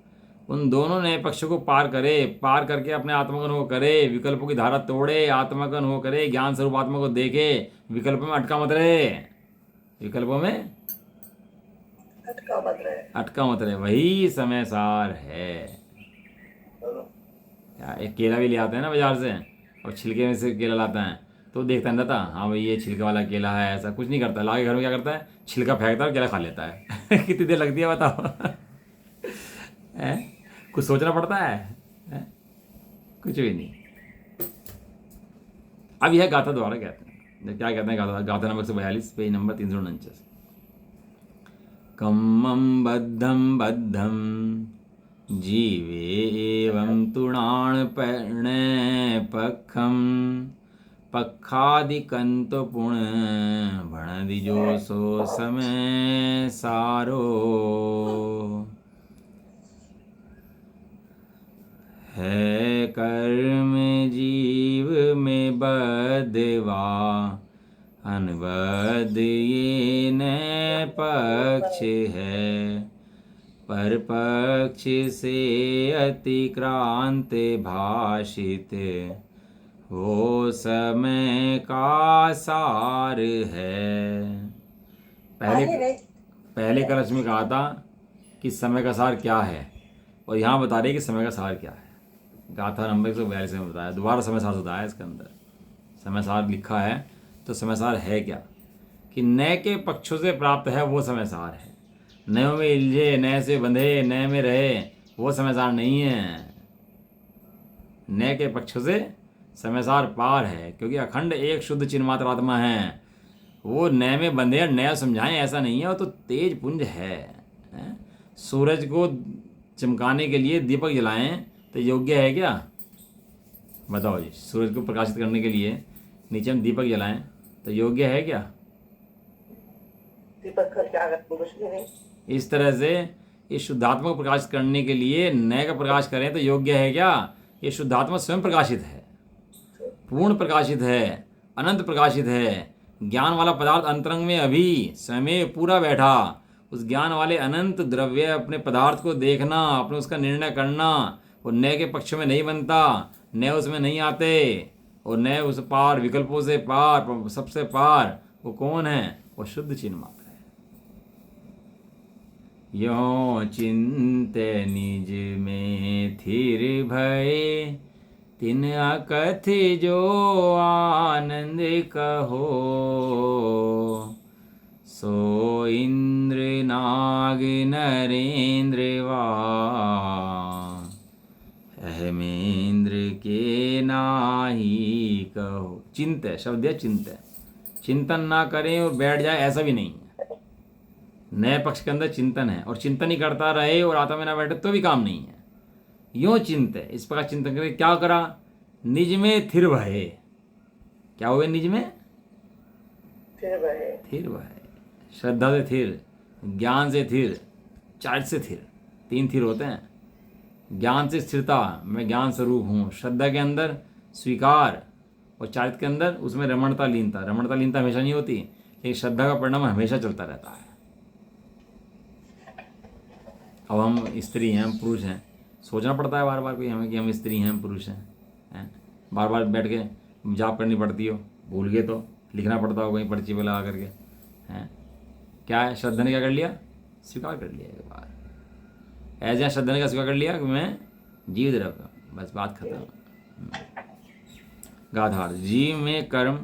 उन दोनों नए पक्षों को पार करे, पार करके अपने आत्मा का अनुभव करे, विकल्पों की धारा तोड़े, आत्मा का अनुभव करे, ज्ञान स्वरूप आत्मा को देखे, विकल्पों में अटका मत रहे, विकल्पों में अटका मत रहे। अटका मत रहे, वही समय सार है। चलो, क्या एक केला भी ले आते हैं ना बाजार से, और छिलके में से केला लाता है, तो देखता नहीं रहता, हाँ भाई ये छिलके वाला केला है, ऐसा कुछ नहीं करता, लाके घर में क्या करता है, छिलका फेंकता है और केला खा लेता है। कितनी देर लगती है बताओ। हैं? कुछ सोचना पड़ता है, हैं? कुछ भी नहीं। अब यह गाथा द्वारा कहते हैं, क्या कहते हैं गाथा, गाथा नंबर 142, पेज नंबर 349। कम्मं बद्धं बद्धं जीवे एवं तुणाणपणे पखं पखादिकंतो पुण भणदिजो सो समय सारो है कर्म जीव में बद्धवा अनबद्ध ये न पक्ष है, पर पक्ष से अतिक्रांत भाषित वो समय का सार है। पहले कलश में कहा था कि समय का सार क्या है, और यहाँ बता रही कि समय का सार क्या है। गाथा नंबर 142 में बताया, दोबारा समय सार बताया इसके अंदर। समय सार लिखा है तो समय सार है क्या, कि नए के पक्षों से प्राप्त है वो समय सार है। नयों में इलझे, नए से बंधे, नए में रहे, वो समय सार नहीं है। नए के पक्षों से समय सार पार है, क्योंकि अखंड एक शुद्ध चिन्मात्र आत्मा है। वो नए में बंधे और नया समझाएं ऐसा नहीं है, वो तो तेज पुंज है। सूरज को चमकाने के लिए दीपक जलाएं तो योग्य है क्या, बताओ जी। सूरज को प्रकाशित करने के लिए नीचे हम दीपक जलाएं तो योग्य है क्या? दीपक का क्या करते, कुछ भी नहीं। इस तरह से इस शुद्धात्मा को प्रकाशित करने के लिए नए का प्रकाश करें तो योग्य है क्या? ये शुद्धात्मा स्वयं प्रकाशित है, पूर्ण प्रकाशित है, अनंत प्रकाशित है। ज्ञान वाला पदार्थ अंतरंग में अभी स्वयं पूरा बैठा, उस ज्ञान वाले अनंत द्रव्य अपने पदार्थ को देखना, अपने उसका निर्णय करना, वो नए के पक्ष में नहीं बनता, नए उसमें नहीं आते, और नए उस पार, विकल्पों से पार, सबसे पार वो कौन है? वो शुद्ध चिन्ह मात्र है। यो चिंते निज में थिर भय, तिन अकथ जो आनंद कहो, सो इंद्र नाग नरेंद्र वा अहमेंद्र के नाही कहो। चिंत है शब्द है, चिंत है, चिंतन ना करें और बैठ जाए ऐसा भी नहीं है। नए पक्ष के अंदर चिंतन है, और चिंतन ही करता रहे और आत्मा में ना बैठे तो भी काम नहीं है। यो चिंत है, इस प्रकार चिंतन करके क्या करा? निज में थिर भये। क्या हुए? निज में फिर वही थिर भये। श्रद्धा से थिर, ज्ञान से थिर, चारित से थिर। 3 थिर होते हैं। ज्ञान से स्थिरता, मैं ज्ञान स्वरूप हूँ। श्रद्धा के अंदर स्वीकार, और चारित के अंदर उसमें रमणता लीनता। रमणता लीनता हमेशा नहीं होती, लेकिन श्रद्धा का परिणाम हमेशा चलता रहता है। अब हम स्त्री हैं, हम पुरुष हैं, सोचना पड़ता है बार बार कोई हमें कि हम स्त्री हैं, हम पुरुष हैं। बार बार बैठ के जाप करनी पड़ती हो, भूल गए तो लिखना पड़ता हो कहीं पर्ची पे लगा करके, हैं। क्या है? श्रद्धा ने क्या कर लिया? स्वीकार कर लिया एक बार। ऐसे श्रद्धा ने क्या स्वीकार कर लिया कि मैं जीव द्रव्य हूं, बस बात खत्म। गाधार जीव में कर्म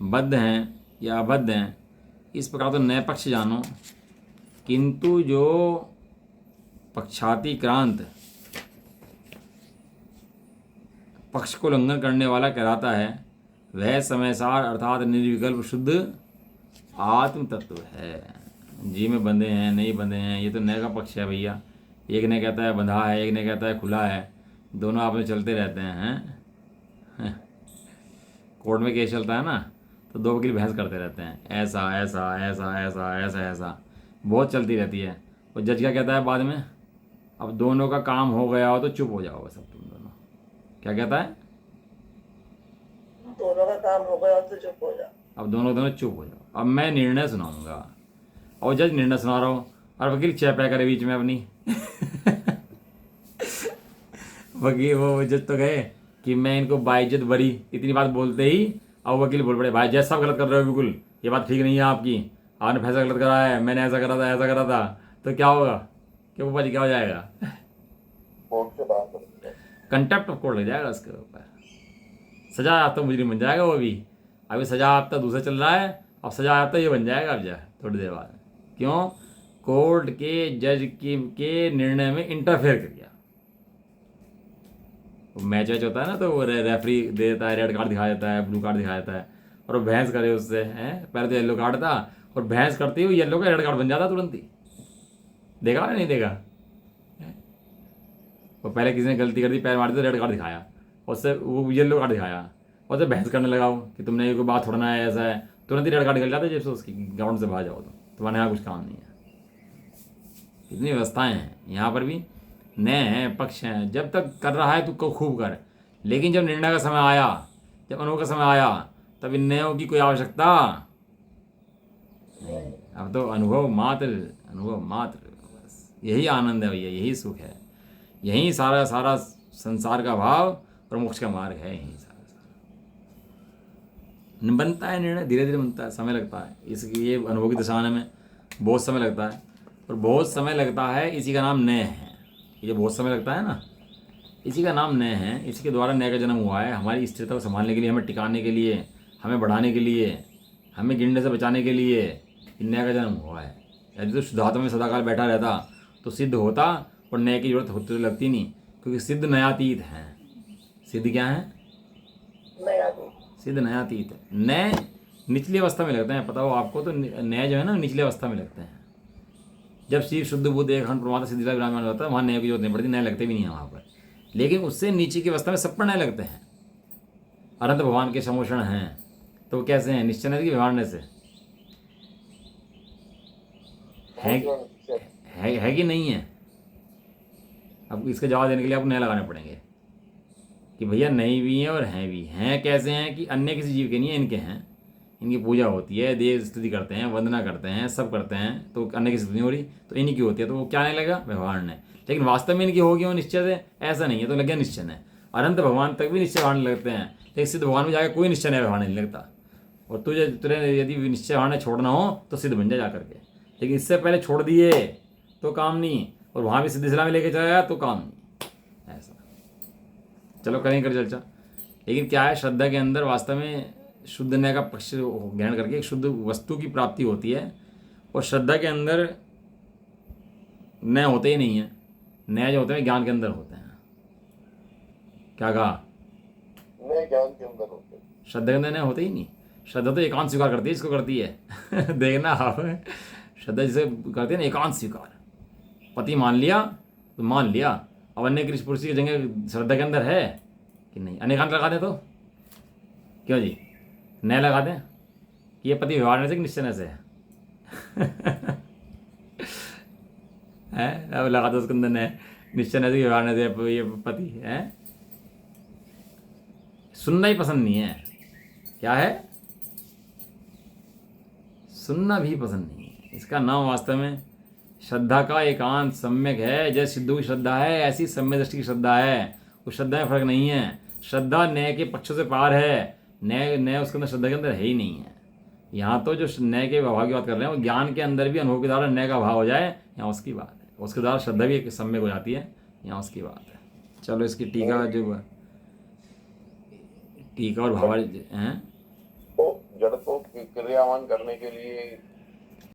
बद्ध हैं या अबद्ध हैं, इस प्रकार तो नए पक्ष जानो, किंतु जो पक्षातिक्रांत पक्ष को उल्लंघन करने वाला कहलाता है, वह समयसार अर्थात निर्विकल्प शुद्ध आत्म तत्व है। जी में बंधे हैं, नहीं बंधे हैं, ये तो नए का पक्ष है भैया। एक ने कहता है बंधा है, एक ने कहता है खुला है, दोनों आप में चलते रहते हैं। कोर्ट में केस चलता है ना, तो 2 वकील बहस करते रहते हैं, ऐसा ऐसा ऐसा ऐसा ऐसा ऐसा, बहुत चलती रहती है। और जज क्या कहता है बाद में? अब दोनों का काम हो गया हो तो चुप हो जाओ बस, अब तुम दोनों। क्या कहता है? दोनों का काम हो गया तो चुप हो जाओ। अब दोनों चुप हो जाओ, अब मैं निर्णय सुनाऊंगा। और जज निर्णय सुना रहा हो, और वकील चैपा करे बीच में अपनी वकील वो जज तो गए कि मैं इनको बाइज्जत बरी, इतनी बात बोलते ही अब वकील बोल पड़े, भाई जज साहब गलत कर रहे हो, बिल्कुल ये बात ठीक नहीं है आपकी, आपने फैसला गलत करा है, मैंने ऐसा करा था ऐसा करा था। तो क्या होगा, क्या ऊपर क्या हो जाएगा, कोर्ट से बाहर कर दिया। कंटेप्ट ऑफ कोर्ट लग जाएगा उसके ऊपर, सजा याफ्ता मुजरिम बन जाएगा वो भी। अभी सजा याफ्ता दूसरा चल रहा है, अब सजा याफ्ता ये बन जाएगा अब जाए थोड़ी देर बाद। क्यों, कोर्ट के जज के निर्णय में इंटरफेयर कर गया। मैच वैच होता है ना, तो वो रेफरी दे देता है, रेड कार्ड दिखा देता है, ब्लू कार्ड दिखा देता है, और वो भैंस करे उससे हैं। पहले तो येलो कार्ड था, और भैंस करती हुई येलो का रेड कार्ड बन जाता तुरंत ही। देखा नहीं देखा, वो पहले किसी ने गलती कर दी, पैर मार दिया, रेड कार्ड दिखाया, उससे वो येलो कार्ड दिखाया, और उससे बहस करने लगा वो कि तुमने ये कोई बात छोड़ना है, ऐसा है, तुरंत ही रेड कार्ड निकल जाता है जैसे उसकी ग्राउंड से बाहर जाओ तो तुम्हारे यहाँ कुछ काम नहीं है। इतनी व्यवस्थाएं हैं यहाँ पर भी, नए हैं, पक्ष हैं। जब तक कर रहा है तो खूब कर, लेकिन जब निर्णय का समय आया, जब अनुभव का समय आया, तब इन नयों की कोई आवश्यकता नहीं। अब तो अनुभव मात्र, अनुभव मात्र, बस यही आनंद है भैया, यही सुख है, यही सारा सारा संसार का भाव और मोक्ष का मार्ग है, यही सारा बनता है निर्णय, धीरे धीरे बनता है, समय लगता है इसकी, ये अनुभव की दिशा आने में बहुत समय लगता है, और बहुत समय लगता है, इसी का नाम नय है। ये जो बहुत समय लगता है ना, इसी का नाम नय है, इसी के द्वारा नय का जन्म हुआ है। हमारी स्थिरता को संभालने के लिए, हमें टिकाने के लिए, हमें बढ़ाने के लिए, हमें गिरने से बचाने के लिए नय का जन्म हुआ है। यदि तो शुद्धात्मा में सदाकाल बैठा रहता तो सिद्ध होता, और नय की जरूरत होती तो लगती नहीं, क्योंकि सिद्ध नयातीत हैं। सिद्ध क्या है, सिद्ध नयातीत है। नय निचली अवस्था में लगते हैं, पता हो आपको, तो नय जो है ना निचली अवस्था में लगते हैं। जब शिव शुद्ध बुद्ध एक खंड परमात्मा सिद्धिला विराजमान होता है, वहाँ नए की जरूरत नहीं पड़ती, नए लगते भी नहीं है वहाँ पर। लेकिन उससे नीचे की अवस्था में सब पर नए लगते हैं। अनंत भगवान के समोषण हैं, तो वो कैसे हैं, निश्चय की व्यवहारने से है कि नहीं है। अब इसका जवाब देने के लिए आपको नए लगाने पड़ेंगे कि भैया नई भी हैं और हैं भी। हैं कैसे हैं कि अन्य किसी जीव के नहीं है, इनके हैं, इनकी पूजा होती है, देव स्तुति करते हैं, वंदना करते हैं, सब करते हैं, तो अन्य की स्तुति नहीं हो रही, तो इन्हीं की होती है, तो वो क्या नहीं लगेगा, व्यवहार ने। लेकिन वास्तव में इनकी होगी वो निश्चय से, ऐसा नहीं है, तो लग गया निश्चय है। अनंत भगवान तक भी निश्चय व्यवहार लगते हैं, लेकिन सिद्ध भगवान में जाकर कोई निश्चय व्यवहार नहीं लगता। और तुझे यदि निश्चय व्यवहार छोड़ना हो तो सिद्ध बन जा करके, लेकिन इससे पहले छोड़ दिए तो काम नहीं, और वहाँ भी सिद्ध सिला में लेके चला तो काम नहीं, ऐसा। चलो करें कर चर्चा। लेकिन क्या है, श्रद्धा के अंदर वास्तव में शुद्ध नय का पक्ष ग्रहण करके एक शुद्ध वस्तु की प्राप्ति होती है, और श्रद्धा के अंदर नय होते ही नहीं है। नय जो होते हैं ज्ञान के अंदर होते हैं। क्या कहा, नए ज्ञान के अंदर होते हैं, श्रद्धा के अंदर नय होते ही नहीं। श्रद्धा तो एकांत स्वीकार करती है, इसको करती है देखना आप, श्रद्धा जिसे करते हैं ना एकांत स्वीकार, पति मान लिया तो मान लिया। अब अन्य कृष्ण पुरुष की जगह श्रद्धा के अंदर है कि नहीं, अनेकांत लगा दें तो क्यों जी, नए लगा दें कि ये पति व्यवहार से कि निश्चय से है अब लगा दो उसके अंदर नए, निश्चय से व्यवहार से ये पति है। सुनना ही पसंद नहीं है, क्या है, सुनना भी पसंद नहीं है। इसका नाम वास्तव में श्रद्धा का एकांत सम्यक है। जैसे सिद्धू की श्रद्धा है, ऐसी सम्यक दृष्टि की श्रद्धा है। उस श्रद्धा में फर्क नहीं है। श्रद्धा नए के पक्षों से पार है, नए उसके अंदर श्रद्धा के अंदर है ही नहीं है। यहाँ तो जो नए के भाव की बात कर रहे हैं वो ज्ञान के अंदर भी अनुभव के द्वारा नए का भाव हो जाए, यहाँ उसकी बात है। उसके द्वारा श्रद्धा भी एक सम्यक हो जाती है, यहाँ उसकी बात है। चलो इसकी टीका जो टीका और भाव हैं, तो जड़ को क्रियावान करने के लिए